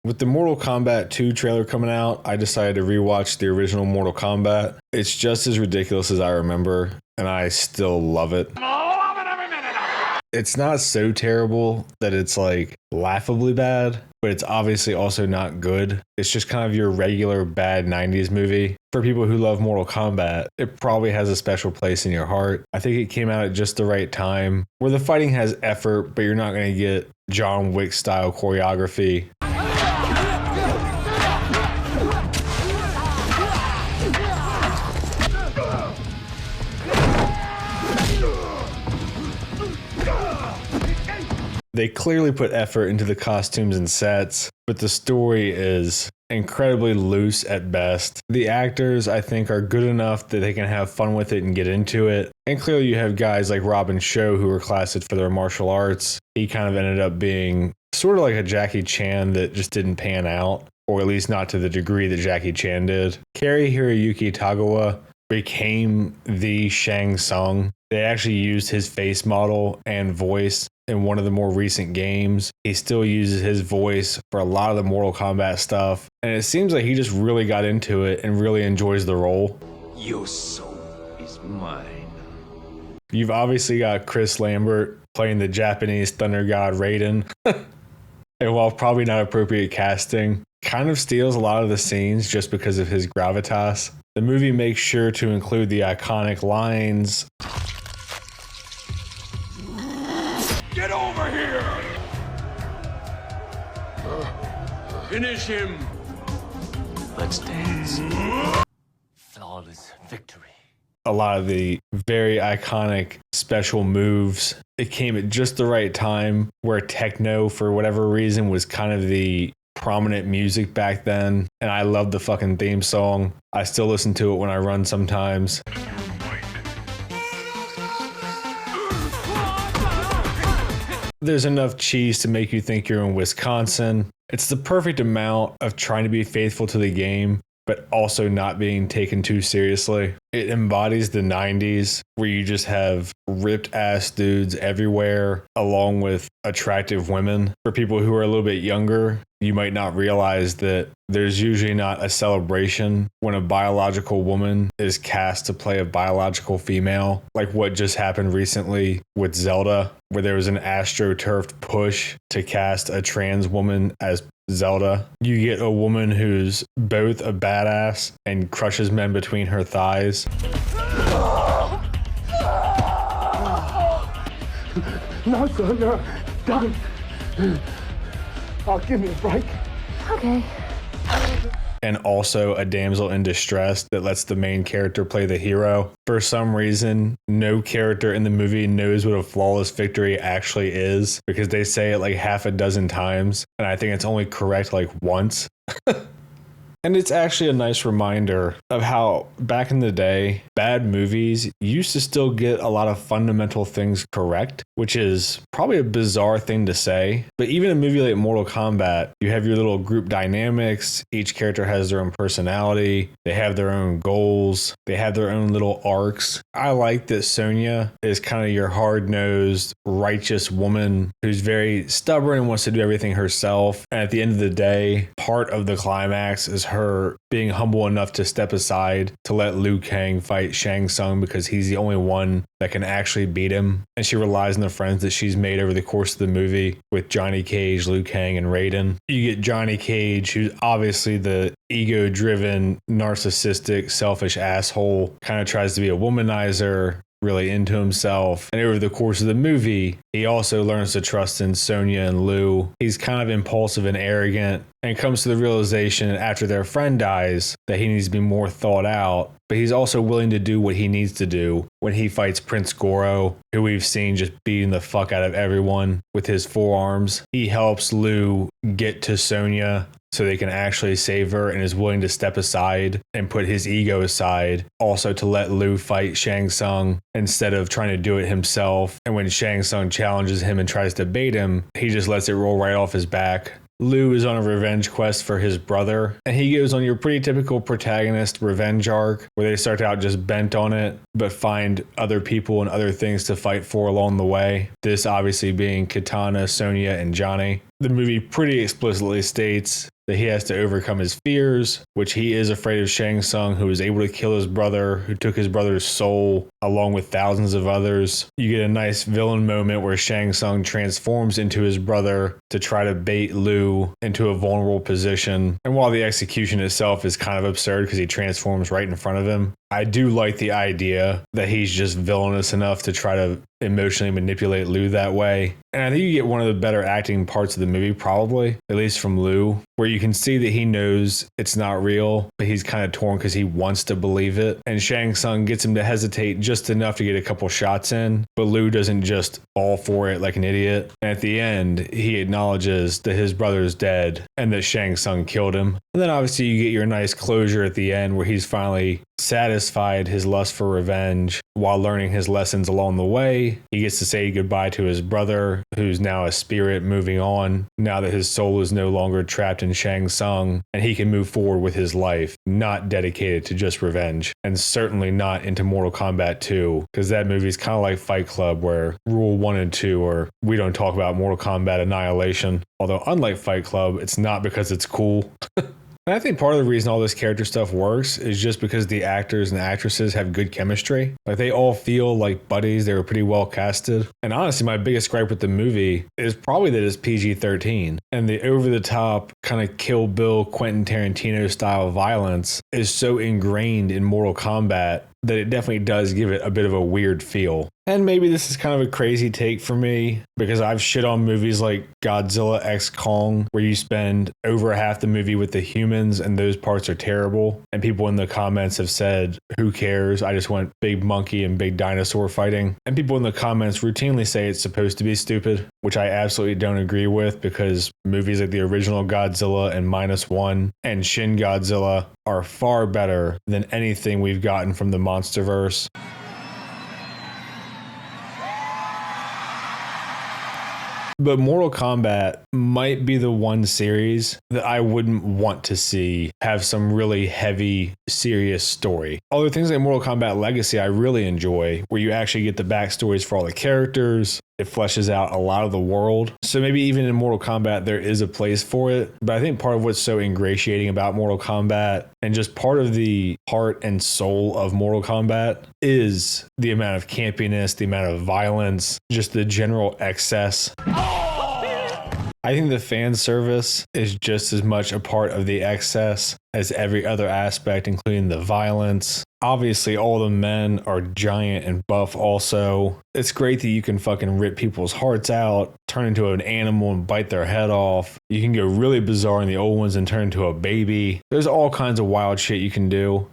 With the Mortal Kombat 2 trailer coming out, I decided to rewatch the original Mortal Kombat. It's just as ridiculous as I remember, and I still love it. It's not so terrible that it's like laughably bad, but it's obviously also not good. It's just kind of your regular bad 90s movie. For people who love Mortal Kombat, it probably has a special place in your heart. I think it came out at just the right time, where the fighting has effort, but you're not going to get John Wick style choreography. They clearly put effort into the costumes and sets, but the story is incredibly loose at best. The actors, I think, are good enough that they can have fun with it and get into it. And clearly you have guys like Robin Shou who were classified for their martial arts. He kind of ended up being sort of like a Jackie Chan that just didn't pan out, or at least not to the degree that Jackie Chan did. Kari Hiroyuki Tagawa became the Shang Tsung. They actually used his face model and voice in one of the more recent games. He still uses his voice for a lot of the Mortal Kombat stuff, and it seems like he just really got into it and really enjoys the role. Your soul is mine. You've obviously got Chris Lambert playing the Japanese thunder god Raiden. And while probably not appropriate casting, kind of steals a lot of the scenes just because of his gravitas. The movie makes sure to include the iconic lines, Get over here! Finish him! Let's dance. Flawless victory. a lot of the very iconic special moves. It came at just the right time where techno, for whatever reason, was kind of the prominent music back then. And I love the fucking theme song. I still listen to it when I run sometimes. There's enough cheese to make you think you're in Wisconsin. It's the perfect amount of trying to be faithful to the game, but also not being taken too seriously. It embodies the 90s where you just have ripped ass dudes everywhere along with attractive women. For people who are a little bit younger, you might not realize that there's usually not a celebration when a biological woman is cast to play a biological female, like what just happened recently with Zelda, where there was an astroturfed push to cast a trans woman as Zelda. You get a woman who's both a badass and crushes men between her thighs. No, Sonya, don't. Oh, give me a break. Okay. And also a damsel in distress that lets the main character play the hero. For some reason, no character in the movie knows what a flawless victory actually is, because they say it like half a dozen times, and I think it's only correct like once. And it's actually a nice reminder of how back in the day, bad movies used to still get a lot of fundamental things correct, which is probably a bizarre thing to say. But even a movie like Mortal Kombat, you have your little group dynamics. Each character has their own personality. They have their own goals. They have their own little arcs. I like that Sonya is kind of your hard-nosed, righteous woman who's very stubborn and wants to do everything herself. And at the end of the day, part of the climax is her being humble enough to step aside to let Liu Kang fight Shang Tsung because he's the only one that can actually beat him. And she relies on the friends that she's made over the course of the movie with Johnny Cage, Liu Kang, and Raiden. You get Johnny Cage, who's obviously the ego-driven, narcissistic, selfish asshole, kind of tries to be a womanizer, really into himself. And over the course of the movie, he also learns to trust in Sonya and Liu. He's kind of impulsive and arrogant and comes to the realization after their friend dies that he needs to be more thought out. But he's also willing to do what he needs to do when he fights Prince Goro, who we've seen just beating the fuck out of everyone with his forearms. He helps Liu get to Sonya so they can actually save her, and is willing to step aside and put his ego aside, also to let Liu fight Shang Tsung instead of trying to do it himself. And when Shang Tsung challenges him and tries to bait him, he just lets it roll right off his back. Liu is on a revenge quest for his brother, and he goes on your pretty typical protagonist revenge arc where they start out just bent on it, but find other people and other things to fight for along the way. This obviously being Kitana, Sonya, and Johnny. The movie pretty explicitly states that he has to overcome his fears, which he is afraid of Shang Tsung, who was able to kill his brother, who took his brother's soul along with thousands of others. You get a nice villain moment where Shang Tsung transforms into his brother to try to bait Liu into a vulnerable position. And while the execution itself is kind of absurd because he transforms right in front of him, I do like the idea that he's just villainous enough to try to emotionally manipulate Liu that way. And I think you get one of the better acting parts of the movie, probably, at least from Liu, where you can see that he knows it's not real, but he's kind of torn because he wants to believe it. And Shang Tsung gets him to hesitate just enough to get a couple shots in, but Liu doesn't just fall for it like an idiot. And at the end, he acknowledges that his brother is dead and that Shang Tsung killed him. And then obviously you get your nice closure at the end where he's finally satisfied his lust for revenge while learning his lessons along the way. He gets to say goodbye to his brother, who's now a spirit moving on, now that his soul is no longer trapped in Shang Tsung, and he can move forward with his life, not dedicated to just revenge, and certainly not into Mortal Kombat 2, because that movie's kind of like Fight Club, where rule 1 and 2 are, we don't talk about Mortal Kombat annihilation. Although unlike Fight Club, it's not because it's cool. And I think part of the reason all this character stuff works is just because the actors and actresses have good chemistry. Like, they all feel like buddies. They were pretty well casted. And honestly, my biggest gripe with the movie is probably that it's PG-13. And the over-the-top kind of Kill Bill, Quentin Tarantino style violence is so ingrained in Mortal Kombat that it definitely does give it a bit of a weird feel. And maybe this is kind of a crazy take for me because I've shit on movies like Godzilla x Kong, where you spend over half the movie with the humans and those parts are terrible. And people in the comments have said, who cares? I just want big monkey and big dinosaur fighting. And people in the comments routinely say it's supposed to be stupid, which I absolutely don't agree with, because movies like the original Godzilla and -1 and Shin Godzilla are far better than anything we've gotten from the MonsterVerse. But Mortal Kombat might be the one series that I wouldn't want to see have some really heavy, serious story. Other things like Mortal Kombat Legacy I really enjoy, where you actually get the backstories for all the characters. It fleshes out a lot of the world. So maybe even in Mortal Kombat, there is a place for it. But I think part of what's so ingratiating about Mortal Kombat, and just part of the heart and soul of Mortal Kombat, is the amount of campiness, the amount of violence, just the general excess. I think the fan service is just as much a part of the excess as every other aspect, including the violence. Obviously, all the men are giant and buff also. It's great that you can fucking rip people's hearts out, turn into an animal and bite their head off. You can go really bizarre in the old ones and turn into a baby. There's all kinds of wild shit you can do.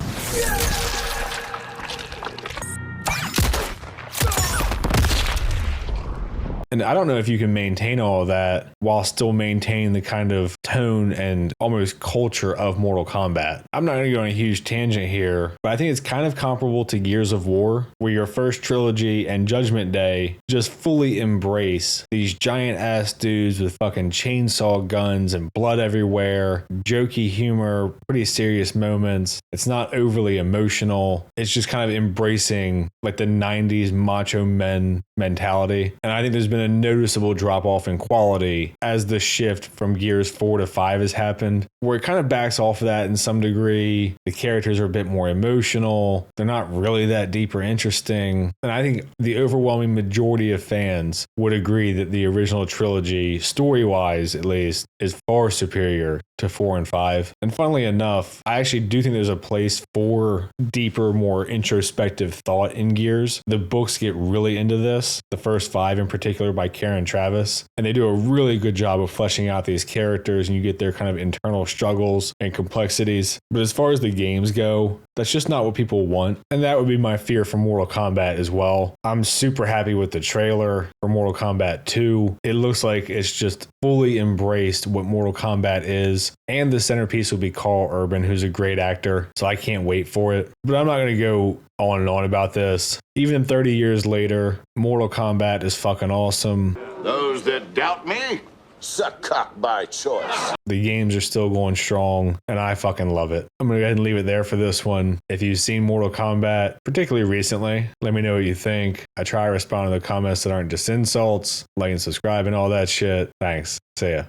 And I don't know if you can maintain all of that while still maintaining the kind of tone and almost culture of Mortal Kombat. I'm not going to go on a huge tangent here, but I think it's kind of comparable to Gears of War, where your first trilogy and Judgment Day just fully embrace these giant ass dudes with fucking chainsaw guns and blood everywhere, jokey humor, pretty serious moments. It's not overly emotional. It's just kind of embracing like the 90s macho men mentality. And I think there's been a noticeable drop off in quality as the shift from Gears 4 to 5 has happened, where it kind of backs off of that in some degree. The characters are a bit more emotional. They're not really that deep or interesting. And I think the overwhelming majority of fans would agree that the original trilogy, story-wise at least, is far superior to 4 and 5. And funnily enough, I actually do think there's a place for deeper, more introspective thought in Gears. The books get really into this, the first 5 in particular by Karen Travis, and they do a really good job of fleshing out these characters, and you get their kind of internal struggles and complexities. But as far as the games go, that's just not what people want. And that would be my fear for Mortal Kombat as well. I'm super happy with the trailer for Mortal Kombat 2. It looks like it's just fully embraced what Mortal Kombat is. And the centerpiece will be Carl Urban, who's a great actor. So I can't wait for it. But I'm not going to go on and on about this. Even 30 years later, Mortal Kombat is fucking awesome. Those that doubt me, suck cock by choice. The games are still going strong, and I fucking love it. I'm going to go ahead and leave it there for this one. If you've seen Mortal Kombat, particularly recently, let me know what you think. I try to respond to the comments that aren't just insults, like and subscribe and all that shit. Thanks. See ya.